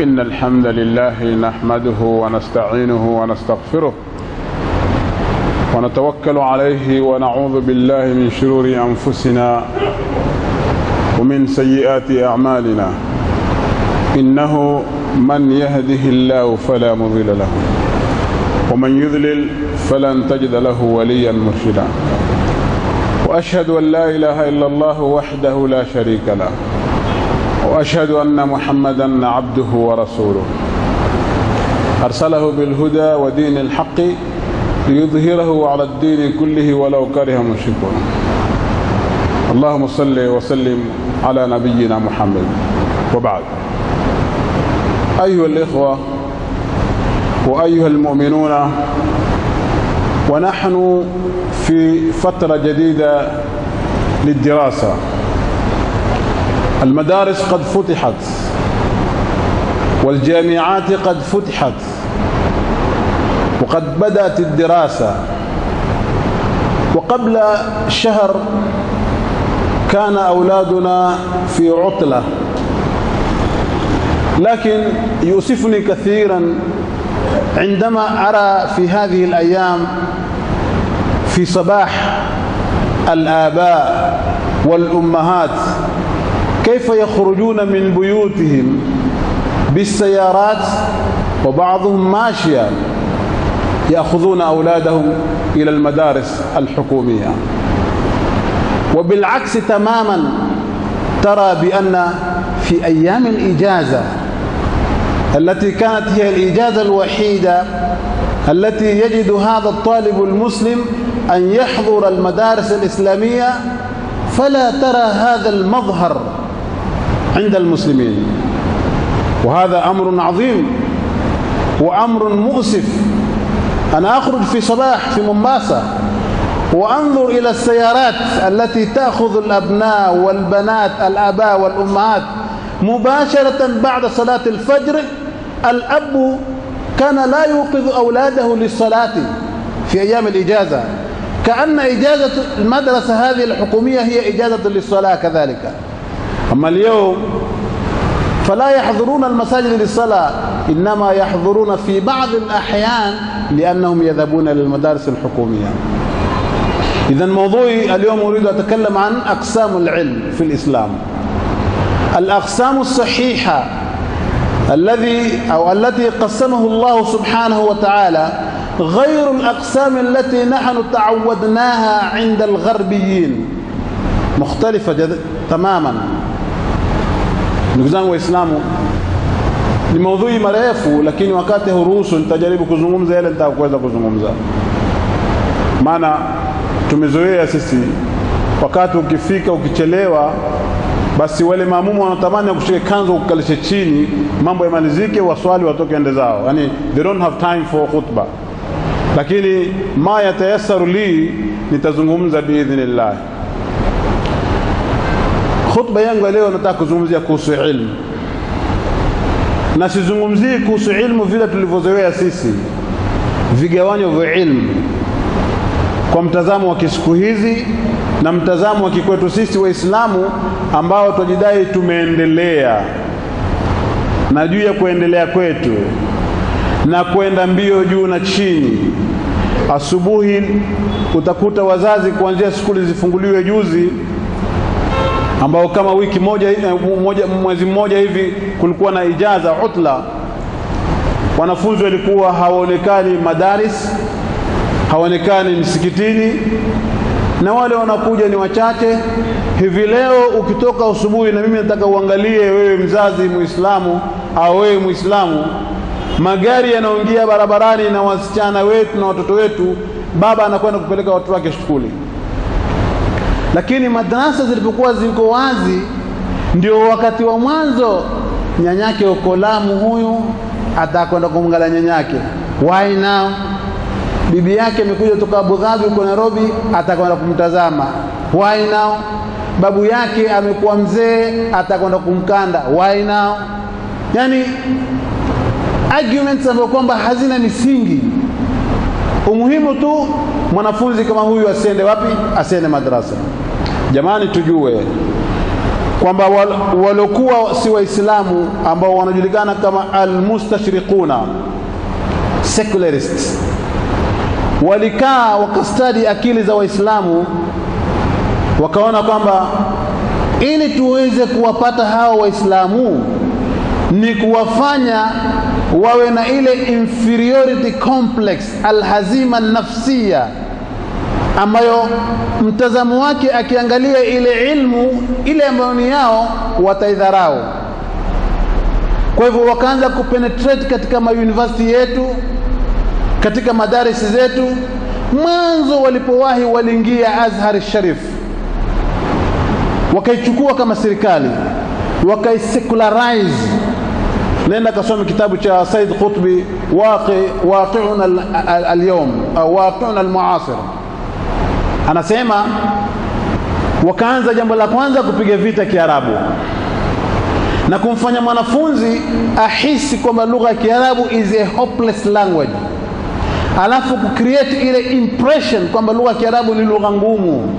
إن الحمد لله نحمده ونستعينه ونستغفره ونتوكل عليه ونعوذ بالله من شرور أنفسنا ومن سيئات أعمالنا إنه من يهده الله فلا مضل له ومن يضلل فلن تجد له وليا مرشدا وأشهد أن لا إله إلا الله وحده لا شريك له وأشهد أن محمدا عبده ورسوله أرسله بالهدى ودين الحق ليظهره على الدين كله ولو كره المشركون. اللهم صل وسلم على نبينا محمد. وبعد، أيها الإخوة وأيها المؤمنون، ونحن في فترة جديدة للدراسة. المدارس قد فتحت والجامعات قد فتحت وقد بدأت الدراسة، وقبل شهر كان أولادنا في عطلة، لكن يؤسفني كثيرا عندما أرى في هذه الأيام في صباح الآباء والأمهات كيف يخرجون من بيوتهم بالسيارات وبعضهم ماشيا يأخذون أولادهم إلى المدارس الحكومية. وبالعكس تماما ترى بأن في أيام الإجازة التي كانت هي الإجازة الوحيدة التي يجد هذا الطالب المسلم أن يحضر المدارس الإسلامية، فلا ترى هذا المظهر عند المسلمين، وهذا أمر عظيم وأمر مؤسف. أنا أخرج في صباح في مومباسا وأنظر إلى السيارات التي تأخذ الأبناء والبنات الآباء والأمهات مباشرة بعد صلاة الفجر. الأب كان لا يوقظ أولاده للصلاة في أيام الإجازة، كأن إجازة المدرسة هذه الحكومية هي إجازة للصلاة كذلك. أما اليوم فلا يحضرون المساجد للصلاة، إنما يحضرون في بعض الأحيان لأنهم يذهبون للمدارس الحكومية. إذن موضوعي اليوم أريد أتكلم عن أقسام العلم في الإسلام. الأقسام الصحيحة التي قسمه الله سبحانه وتعالى غير الأقسام التي نحن تعودناها عند الغربيين، مختلفة تماما. Ndugu zangu Waislamu, ni maudhui marefu, lakini wakati huruhusu nitajaribu kuzungumza yale nitakweza kuzungumza. Maana tumezoea sisi wakati ukifika ukichelewa, basi wale maamumu wanatamani kushika kanzo kukalisha chini, mambo yamalizike, waswali watoke ende zao. Yani they don't have time for khutbah. Lakini ma yatayassaru li nitazungumza biidhnillah. Khutba yangu leo nataka kuzungumzia kuhusu ilmu. Na sizungumzii kuhusu ilmu vile tulivyozoea sisi, vigawanyo vya ilmu kwa mtazamo wa kisiku hizi na mtazamo wa kikwetu sisi Waislamu ambao tujidai tumeendelea. Na juu ya kuendelea kwetu na kwenda mbio juu na chini, asubuhi utakuta wazazi kuanzia shule zifunguliwe juzi, ambao kama wiki mwezi mmoja hivi kulikuwa na ijaza utla, wanafunzi walikuwa hawaonekani madaris, hawaonekani msikitini, na wale wanakuja ni wachache. Hivi leo ukitoka asubuhi, na mimi nataka uangalie wewe mzazi Muislamu au wewe Muislamu, magari yanaingia barabarani na wasichana wetu na watoto wetu, baba anakwenda kupeleka watu wake shule. Lakini madrasa zilipokuwa ziko wazi, ndio wakati wa mwanzo nyanyake uko Lamu, huyu atakwenda kumngala nyanyake. Why now? Bibi yake amekuja kutoka Abu Dhabi uko Nairobi, atakwenda kumtazama. Why now? Babu yake amekuwa mzee, atakwenda kumkanda. Why now? Yani arguments ambazo kwamba hazina misingi. Umuhimu tu mwanafunzi kama huyu asiende wapi? Asiende madrasa. Jamani, tujue kwamba walokuwa si waislamu ambao wanajulikana kama al-mustashriquna, secularists, walikaa wakastadi akili za waislamu, wakaona kwamba ili tuweze kuwapata hao waislamu ni kuwafanya wawe na ile inferiority complex, alhazima nafsia, ambayo mtazamo wake akiangalia ile ilmu ile ambayo ni yao wataidharau. Kwa hivyo wakaanza kupenetrate katika university yetu, katika madarisi zetu. Mwanzo walipowahi waliingia Azhar Sharif, wakaichukua kama serikali, wakaisecularize. Nenda kasome kitabu cha Said Qutbi, waqi'una al-yawm au waqi'una al-mu'asir. Anasema wakaanza jambo la kwanza kupiga vita Kiarabu na kumfanya mwanafunzi ahisi kwamba lugha ya Kiarabu is a hopeless language, alafu kucreate ile impression kwamba lugha ya Kiarabu ni lugha ngumu,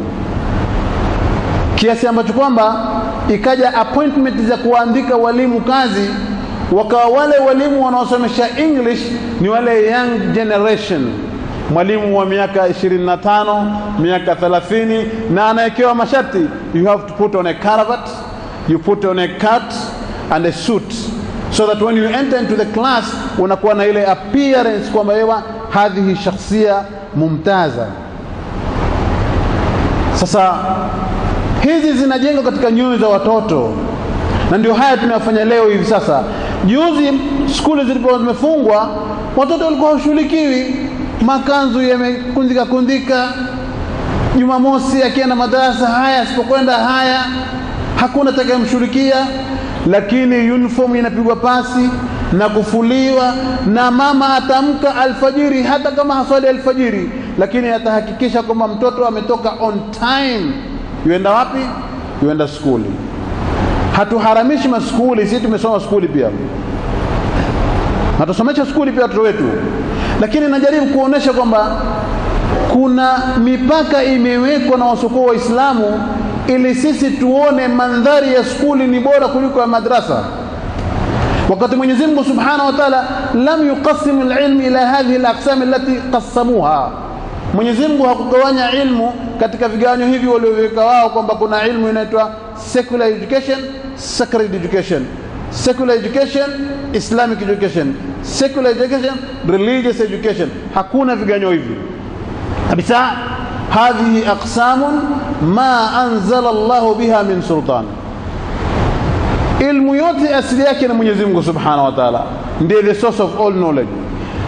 kiasi ambacho kwamba ikaja appointment za kuandika walimu kazi, wakawa wale walimu wanaosomesha English ni wale young generation, mwalimu wa miaka 25, miaka 30, na anayekewa masharti, you have to put on a cravat, you put on a cut and a suit, so that when you enter into the class unakuwa na ile appearance kwamba wewe hadhihi shakhsia mumtaza. Sasa hizi zinajengwa katika nyoyo za watoto, na ndio haya tunayofanya leo hivi sasa. Juzi shule zilipokuwa zimefungwa, watoto walikuwa hawashughulikiwi, makanzu yamekundika, Jumamosi akienda madarasa haya, asipokwenda haya, hakuna atakayemshughulikia. Lakini uniform inapigwa pasi na kufuliwa, na mama atamka alfajiri, hata kama haswali alfajiri, lakini atahakikisha kwamba mtoto ametoka on time. Yuenda wapi? Yuenda skuli. Hatuharamishi maskuli, sisi tumesoma skuli pia, natusomesha skuli pia watoto wetu, lakini najaribu kuonesha kwamba kuna mipaka imewekwa na wasokoa Waislamu ili sisi tuone mandhari ya skuli ni bora kuliko ya madrasa. Wakati Mwenyezi Mungu Subhanahu wa Ta'ala lam yuqassimu al-ilm ila hadhihi al-aqsam allati qassamuha. Mwenyezi Mungu hakugawanya ilmu katika vigawanyo hivi walioweka wao, kwamba kuna ilmu inaitwa secular education, sacred education, secular education, Islamic education, secular education, religious education. Hakuna vigawanyo hivi kabisa. Hadhihi aqsamun ma anzala Allah biha min sultan. Ilmu yote asili yake na Mwenyezi Mungu Subhanahu wa Ta'ala, ndiye the source of all knowledge.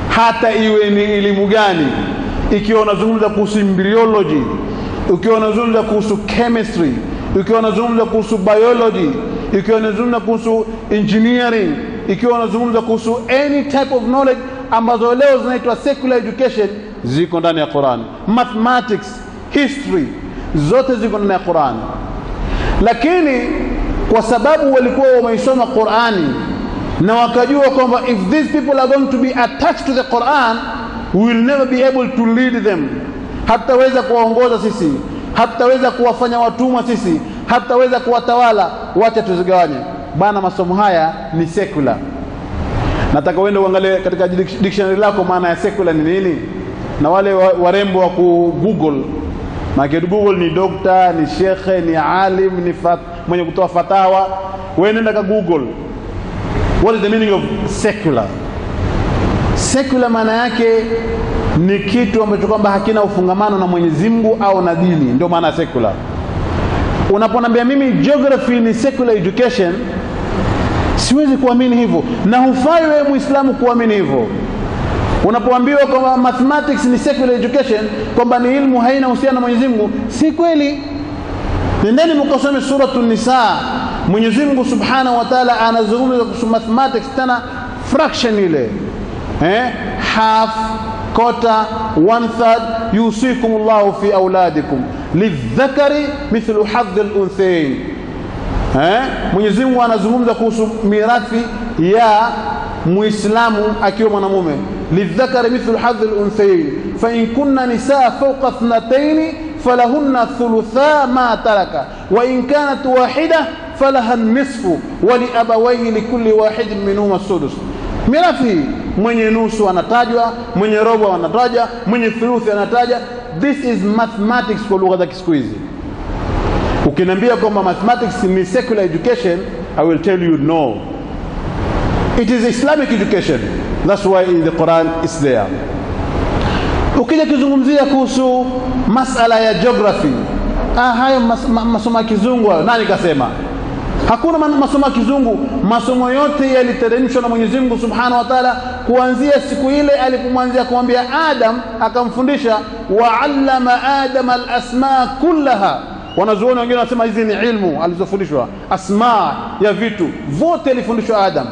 Hata iwe ni elimu gani, ikiwa unazungumza kuhusu embryology, ikiwa unazungumza kuhusu chemistry, ikiwa unazungumza kuhusu biology, ikiwa unazungumza kuhusu engineering, ikiwa unazungumza kuhusu any type of knowledge ambazo leo zinaitwa secular education, ziko ndani ya Qur'an. Mathematics, history, zote ziko ndani ya Qur'an. Lakini kwa sababu walikuwa wameisoma Qur'ani na wakajua kwamba if these people are going to be attached to the Quran, we will never be able to lead them, hataweza kuwaongoza sisi, hataweza kuwafanya watumwa sisi, hataweza kuwatawala, wacha tuzigawanye bana. Masomo haya ni secular. Nataka uende uangalie katika dictionary lako maana ya secular ni nini, na wale warembo wa ku Google, maana Google ni doctor, ni shekhe, ni alim, ni mwenye kutoa fatawa. Wewe nenda ka Google, what is the meaning of secular? Secular maana yake ni kitu ambacho kwamba hakina ufungamano na Mwenyezi Mungu au na dini, ndio maana secular. Unaponiambia mimi geography ni secular education, siwezi kuamini hivyo, na hufai wewe Muislamu kuamini hivyo. Unapoambiwa kwamba mathematics ni secular education, kwamba ni ilmu haina uhusiano na Mwenyezi Mungu, si kweli. Nendeni mkasome suratul Nisa, Mwenyezi Mungu Subhanahu wa Ta'ala anazungumza kuhusu mathematics, tena fraction ile, half, quarter, one third. Yusikumullahu fi auladikum lidhakari mithlu hadhi al-unthayn. Mwenyezi Mungu anazungumza kuhusu mirathi ya Muislamu akiwa mwanamume, lidhakari mithlu hadhi al-unthayn, fa in kunna nisaa fawqa ithnatayn falahunna thulutha ma taraka wa in kanat wahida falaha nisfu wa li abawayhi likulli wahidin minhuma sudus. Mirathi mwenye nusu anatajwa, mwenye robo anatajwa, mwenye thuluthi anatajwa. This is mathematics kwa lugha za siku hizi. Ukiniambia kwamba mathematics ni secular education, I will tell you no. It is Islamic education. That's why in the Quran it's there. Ukija kuzungumzia kuhusu masala ya geography, hayo masomo ya kizungu, nani kasema? Hakuna masomo ya kizungu. Masomo yote yaliteremshwa na Mwenyezi Mungu Subhanahu wa Ta'ala kuanzia siku ile alipomwanzia kumwambia Adam, akamfundisha wa 'allama Adama al-asma kullaha. Wanazuoni wengine wanasema hizi ni ilmu alizofundishwa, asma ya vitu vote alifundishwa Adam.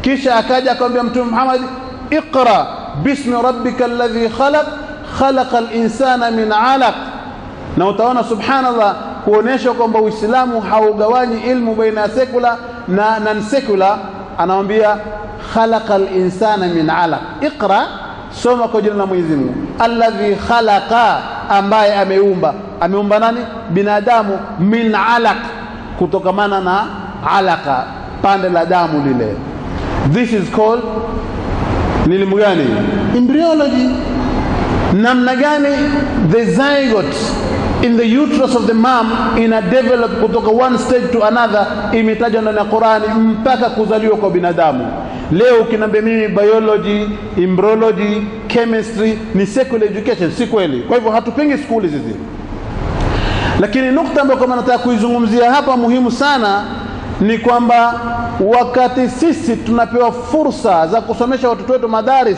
Kisha akaja akamwambia Mtume Muhammad, iqra bismi rabbikal ladhi khalaq khalaqal insana min 'alaq. Na utaona subhanallah kuonesha kwamba Uislamu haugawanyi ilmu baina secular na non secular. Anamwambia khalaqal insana min 'alaq, iqra, soma kwa jina la Mwenyezi Mungu. Alladhi khalaqa, ambaye ameumba nani? Binadamu. Min 'alaq, kutokamana na alaka, pande la damu lile. This is called elimu gani? Embryology. Namna gani the zygote in the uterus of the mom ina develop kutoka one stage to another, imetajwa ndani ya Qur'ani mpaka kuzaliwa kwa binadamu. Leo ukiniambia mimi biology, embryology, chemistry ni secular education, si kweli. Kwa hivyo hatupingi skuli hizi. Lakini nukta ambayo kama nataka kuizungumzia hapa muhimu sana ni kwamba wakati sisi tunapewa fursa za kusomesha watoto wetu madaris,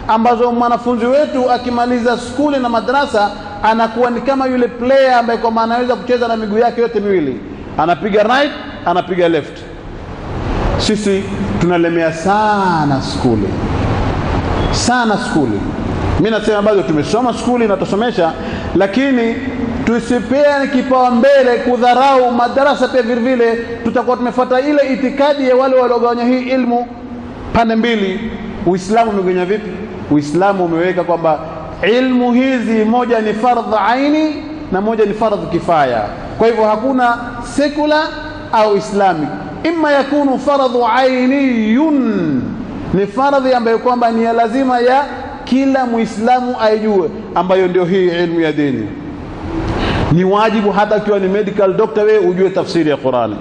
ambazo mwanafunzi wetu akimaliza skuli na madrasa anakuwa ni kama yule player ambaye kwa maana anaweza kucheza na miguu yake yote miwili, anapiga right, anapiga left. Sisi tunalemea sana skuli, sana skuli. Mimi nasema bado tumesoma skuli na tusomesha, lakini tusipea kipaumbele kudharau madarasa pia vile vile. Tutakuwa tumefuata ile itikadi ya wale waliogawanya hii ilmu pande mbili. Uislamu umegawanya vipi? Uislamu umeweka kwamba ilmu hizi moja ni fardh aini na moja ni fardh kifaya. Kwa hivyo hakuna secular au islamic. Imma yakunu fardhu ainiyun, ni fardhi ambayo kwamba ni lazima ya kila Muislamu aijue, ambayo ndio hii ilmu ya dini. Ni wajibu hata ukiwa ni medical doctor wewe ujue tafsiri ya Qur'ani.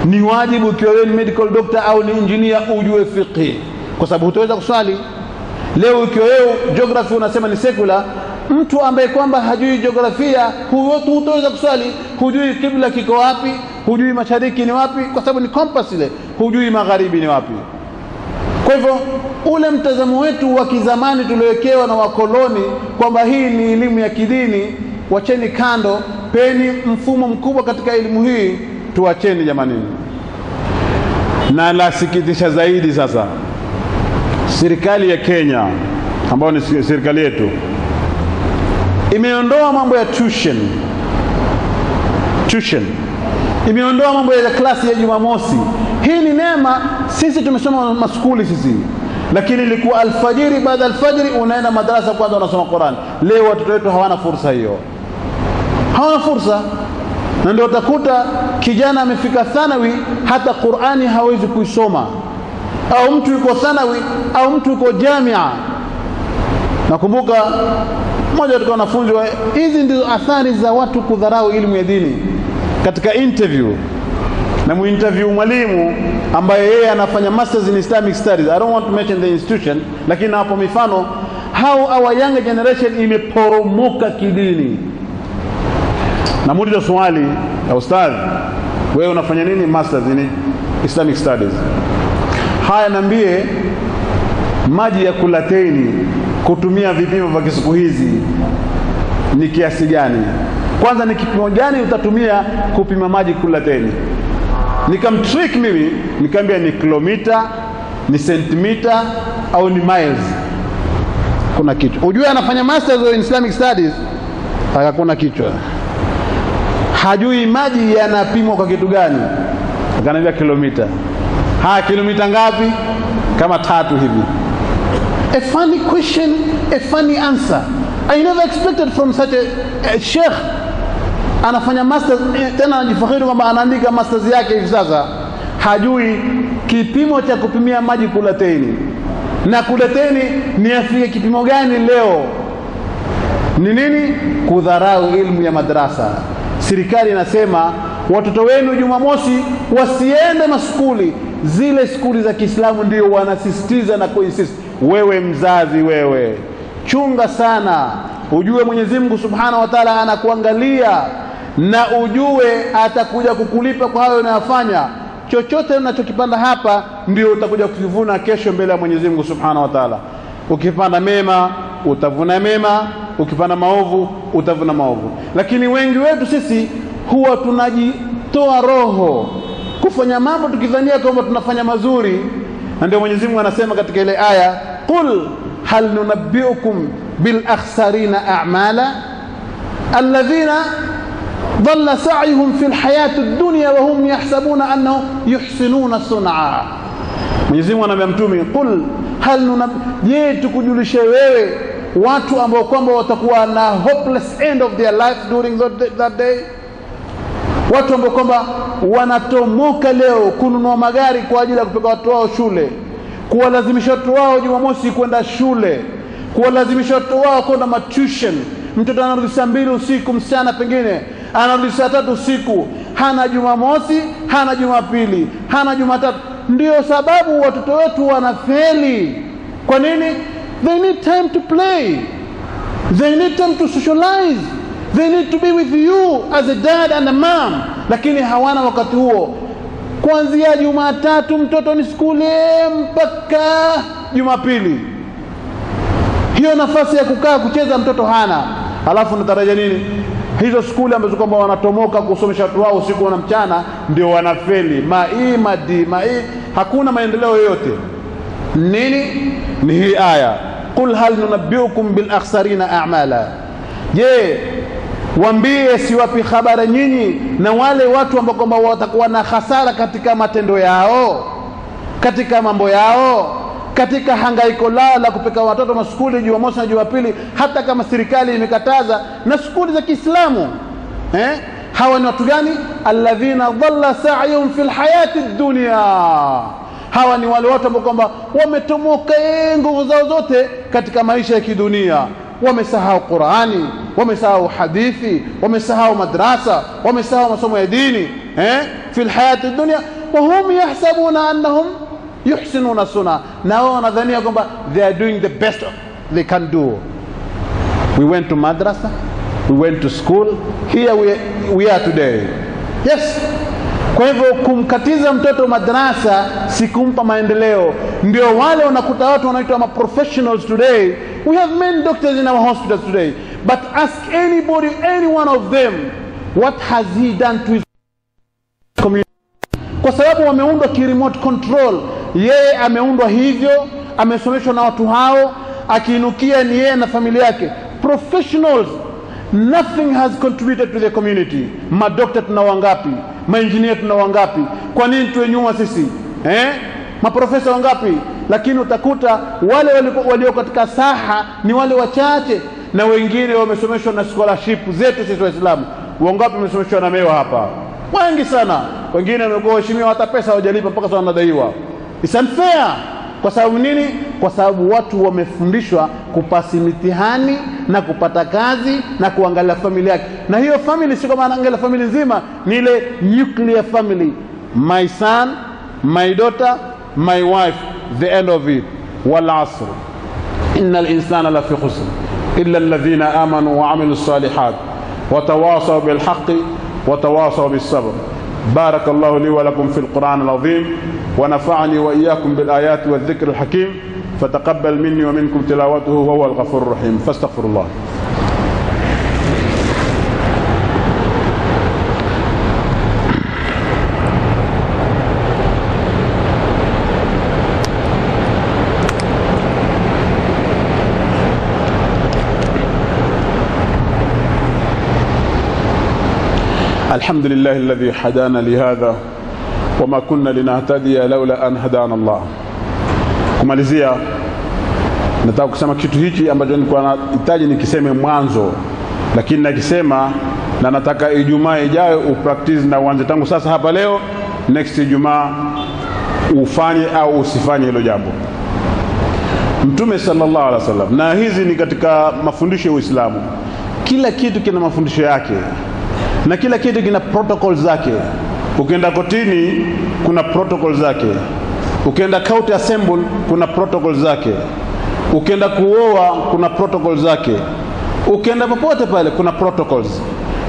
Ni wajibu ukiwa wewe ni medical doctor au ni engineer ujue fiqh, kwa sababu hutaweza kuswali. Leo ukiwa wewe geography unasema ni secular, mtu ambaye kwamba hajui jiografia hutaweza kuswali. Hujui kibla kiko wapi, hujui mashariki ni wapi, kwa sababu ni compass ile, hujui magharibi ni wapi. Kwa hivyo ule mtazamo wetu wa kizamani tuliowekewa na wakoloni kwamba hii ni elimu ya kidini, wacheni kando, peni mfumo mkubwa katika elimu hii, tuacheni jamani. Na la sikitisha zaidi sasa, serikali ya Kenya ambayo ni serikali yetu imeondoa mambo ya tuition. Imeondoa mambo ya klasi ya Jumamosi. Hii ni neema. Sisi tumesoma maskuli sisi, lakini ilikuwa alfajiri, baada alfajiri unaenda madrasa kwanza unasoma Qur'an. Leo watoto wetu hawana fursa hiyo, hawana fursa. Na ndio utakuta kijana amefika thanawi hata Qur'ani hawezi kuisoma, au mtu yuko thanawi au mtu yuko jamia. Nakumbuka mmoja katika wanafunzi, hizi ndizo athari za watu kudharau elimu ya dini. Katika interview na muinterview mwalimu ambaye yeye anafanya masters in Islamic studies, I don't want to mention the institution, lakini hapo mifano how our young generation imeporomoka kidini. Na muuliza swali, ustadh wewe unafanya nini masters in Islamic studies? Haya, niambie, maji ya kulateni kutumia vipimo vya siku hizi ni kiasi gani? Kwanza ni kipimo gani utatumia kupima maji kulateni? Nikamtrick mimi, nikamwambia ni kilomita, ni sentimita au ni miles. Kuna kitu. Ujue anafanya masters in Islamic studies, hakuna kichwa. Hajui maji yanapimwa kwa kitu gani. Akaniambia kilomita. Kilomita ngapi? Kama 3 hivi. A funny question, a funny answer. I never expected from such a sheikh. anafanya masters, tena anajifakhiri kwamba anaandika masters yake hivi sasa, hajui kipimo cha kupimia maji kulateni, na kulateni ni afike kipimo gani leo. Ni nini? Kudharau ilmu ya madrasa. Serikali inasema watoto wenu Jumamosi wasiende maskuli, zile skuli za Kiislamu ndio wanasisitiza na kuinsist. Wewe mzazi, wewe chunga sana, ujue Mwenyezi Mungu Subhanahu wa Ta'ala anakuangalia, na ujue atakuja kukulipa kwa hayo unayofanya. Chochote unachokipanda hapa ndio utakuja kukivuna kesho mbele ya Mwenyezi Mungu Subhanahu wa Ta'ala. Ukipanda mema utavuna mema, ukipanda maovu utavuna maovu. Lakini wengi wetu sisi huwa tunajitoa roho kufanya mambo tukidhania kwamba tunafanya mazuri, na ndio Mwenyezi Mungu anasema katika ile aya, qul hal nunabbiukum bil akhsarina a'mala alladhina dhalla sa'yuhum fil hayati ad-dunya wa hum yahsabuna annahum yuhsinuna sun'a. Mwenyezi Mungu anamwambia Mtume, qul hal je, tukujulishe wewe watu ambao kwamba watakuwa na hopeless end of their life during that day, watu ambao kwamba wanatomoka leo kununua magari kwa ajili ya kupeleka watu wao shule, kuwalazimisha watu wao Jumamosi kwenda shule, kuwalazimisha watu wao kwenda tuition. Mtoto anarudi saa 2 usiku, msichana pengine anarudi saa 3 usiku, hana Jumamosi, hana Jumapili, hana Jumatatu. Ndio sababu watoto wetu wanafeli. Kwa nini? They need time to play, they need time to socialize, they need to be with you as a dad and a mom, lakini hawana wakati huo. Kuanzia Jumatatu mtoto ni skuli mpaka Jumapili, hiyo nafasi ya kukaa kucheza mtoto hana. Alafu natarajia nini? Hizo skuli ambazo kwamba wanatomoka kusomesha watu wao usiku na mchana ndio wanafeli. Hakuna maendeleo yoyote. Nini? Ni hii aya, qul hal nunabbiukum bil akhsarina a'mala. Je, waambie siwapi habari nyinyi na wale watu ambao kwamba watakuwa na hasara katika matendo yao, katika mambo yao, katika hangaiko lao la kupeka watoto maskuli Jumamosi na Jumapili, hata kama serikali imekataza, na skuli za Kiislamu. Hawa ni watu gani? Alladhina dhalla sa'yuhum fil hayati ad-dunya. Hawa ni wale watu ambao kwamba wametomoka nguvu zao zote katika maisha ya kidunia. Wamesahau Qur'ani, wamesahau hadithi, wamesahau madrasa, wamesahau masomo ya dini, fil hayati ad-dunya wa hum yahsabuna annahum yuhsinuna sunna. Na wao wanadhania kwamba they are doing the best they can do. We went to madrasa, we went to school, here we are today. Yes. Kwa hivyo kumkatiza mtoto madrasa si kumpa maendeleo. Ndio wale unakuta watu wanaitwa professionals today. We have many doctors in our hospitals today, but ask anybody, any one of them, what has he done to his community? Kwa sababu wameundwa ki remote control. Yeye ameundwa hivyo, amesomeshwa na watu hao, akiinukia ni yeye na familia yake. Professionals, nothing has contributed to the community. Madokta tuna wangapi? Maengineer tuna wangapi? Kwa nini tuwe nyuma sisi? Maprofesa wangapi? Lakini utakuta wale walio katika saha ni wale wachache, na wengine wamesomeshwa na scholarship zetu sisi Waislamu. Wangapi wamesomeshwa na mewa hapa? Wengi sana. Wengine wamekuwa heshimiwa hata pesa hawajalipa mpaka sasa wanadaiwa. It's unfair. Kwa sababu nini? Kwa sababu watu wamefundishwa kupasi mitihani na kupata kazi na kuangalia familia yake. Na hiyo family si kama anaangalia familia nzima, ni ile nuclear family. My son, my daughter, my wife, the end of it. Wal asr innal insana lafi khusr illa alladhina amanu wa amilus salihat wa tawasaw bil haqqi wa tawasaw bis sabr. بارك الله لي ولكم في القرآن العظيم ونفعني وإياكم بالآيات والذكر الحكيم، فتقبل مني ومنكم تلاوته وهو الغفور الرحيم. فاستغفر الله. الحمد لله الذي هدانا لهذا وما كنا لنهتدي لولا أن هدانا الله. Kumalizia, nataka kusema kitu hichi ambacho nilikuwa nahitaji nikiseme mwanzo, lakini nakisema na nataka Ijumaa ijayo upractice na uanze tangu sasa hapa leo, next Ijumaa ufanye au usifanye hilo jambo. Mtume sallallahu alaihi wasallam, na hizi ni katika mafundisho ya Uislamu, kila kitu kina mafundisho yake na kila kitu kina protocol zake. Ukienda kotini kuna protocol zake, ukienda county assembly kuna protocol zake, ukienda kuoa kuna protocol zake, ukienda popote pale kuna protocols,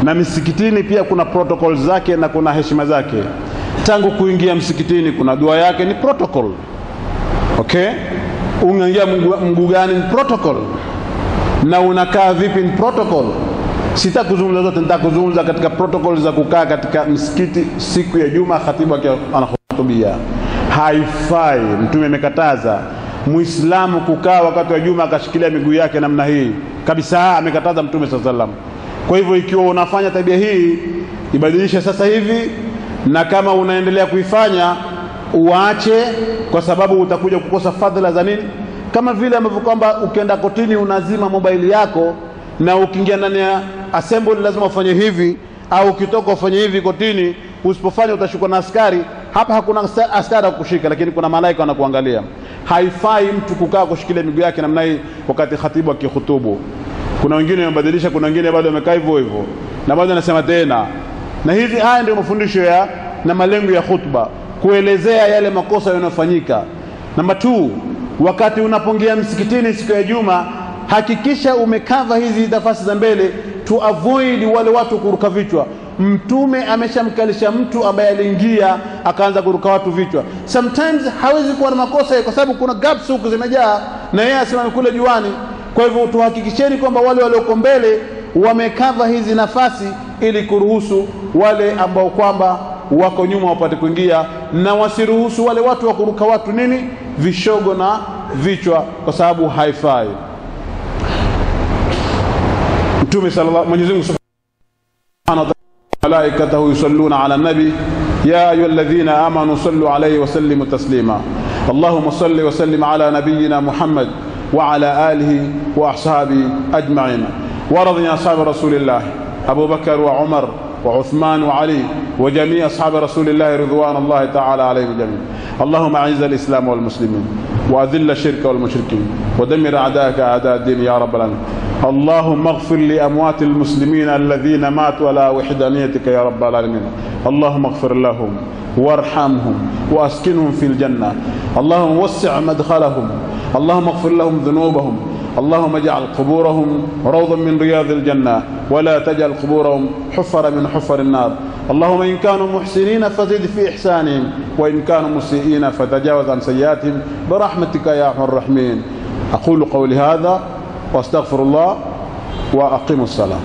na misikitini pia kuna protocols zake na kuna heshima zake. Tangu kuingia msikitini kuna dua yake, ni protocol. Okay, unaingia mguu gani, ni protocol, na unakaa vipi, ni protocol. Sitakuzungumza zote, nitakuzungumza katika protocol za kukaa katika msikiti siku ya Juma, khatibu anahutubia. Haifai, Mtume amekataza Muislamu kukaa wakati wa Juma akashikilia miguu yake namna hii kabisa, amekataza Mtume sallallahu alaihi wasallam. Kwa hivyo ikiwa unafanya tabia hii, ibadilishe sasa hivi, na kama unaendelea kuifanya uache, kwa sababu utakuja kukosa fadhila za nini? Kama vile ambavyo kwamba ukienda kotini unazima mobile yako, na ukiingia ndani ya assembly lazima ufanye hivi, au ukitoka ufanye hivi kotini, usipofanya utashikwa na askari. Hapa hakuna askari kukushika, lakini kuna malaika wanakuangalia. Haifai mtu kukaa kushikilia miguu yake namna hii wakati khatibu akihutubu. Kuna wengine wamebadilisha, kuna wengine bado wamekaa hivyo hivyo, na bado anasema tena. Na haya ndio mafundisho ya na malengo ya khutba, kuelezea yale makosa yanayofanyika. Namba 2, wakati unapoingia msikitini siku ya Juma, hakikisha umekava hizi nafasi za mbele to avoid wale watu kuruka vichwa. Mtume ameshamkalisha mtu ambaye aliingia akaanza kuruka watu vichwa. Sometimes hawezi kuwa na makosa kwa sababu kuna gaps huko zimejaa, na yeye asimame kule juani. Kwa hivyo tuhakikisheni kwamba wale walioko mbele wamekava hizi nafasi, ili kuruhusu wale ambao kwamba wako nyuma wapate kuingia, na wasiruhusu wale watu wa kuruka watu nini, vishogo na vichwa, kwa sababu haifai. Mtume sallallahu Mwenyezi Mungu subhanahu wa ta'ala, malaikatahu yusalluna ala nabi ya ayyuhalladhina amanu sallu alayhi wa sallimu taslima. Allahumma salli wa sallim ala nabiyyina Muhammad wa ala alihi wa ashabi ajma'in. ورضي أصحاب رسول الله أبو بكر وعمر وعثمان وعلي وجميع أصحاب رسول الله رضوان الله تعالى عليهم جميعا. اللهم أعز الإسلام والمسلمين وأذل الشرك والمشركين ودمر أعداءك أعداء الدين يا رب العالمين. اللهم اغفر لأموات المسلمين الذين ماتوا على وحدانيتك يا رب العالمين. اللهم اغفر لهم وارحمهم وأسكنهم في الجنة. اللهم وسع مدخلهم. اللهم اغفر لهم ذنوبهم. اللهم اجعل قبورهم روضا من رياض الجنة، ولا تجعل قبورهم حفر من حفر النار. اللهم إن كانوا محسنين فزد في إحسانهم، وإن كانوا مسيئين فتجاوز عن سيئاتهم برحمتك يا أرحم الراحمين. أقول قولي هذا وأستغفر الله وأقيم الصلاة.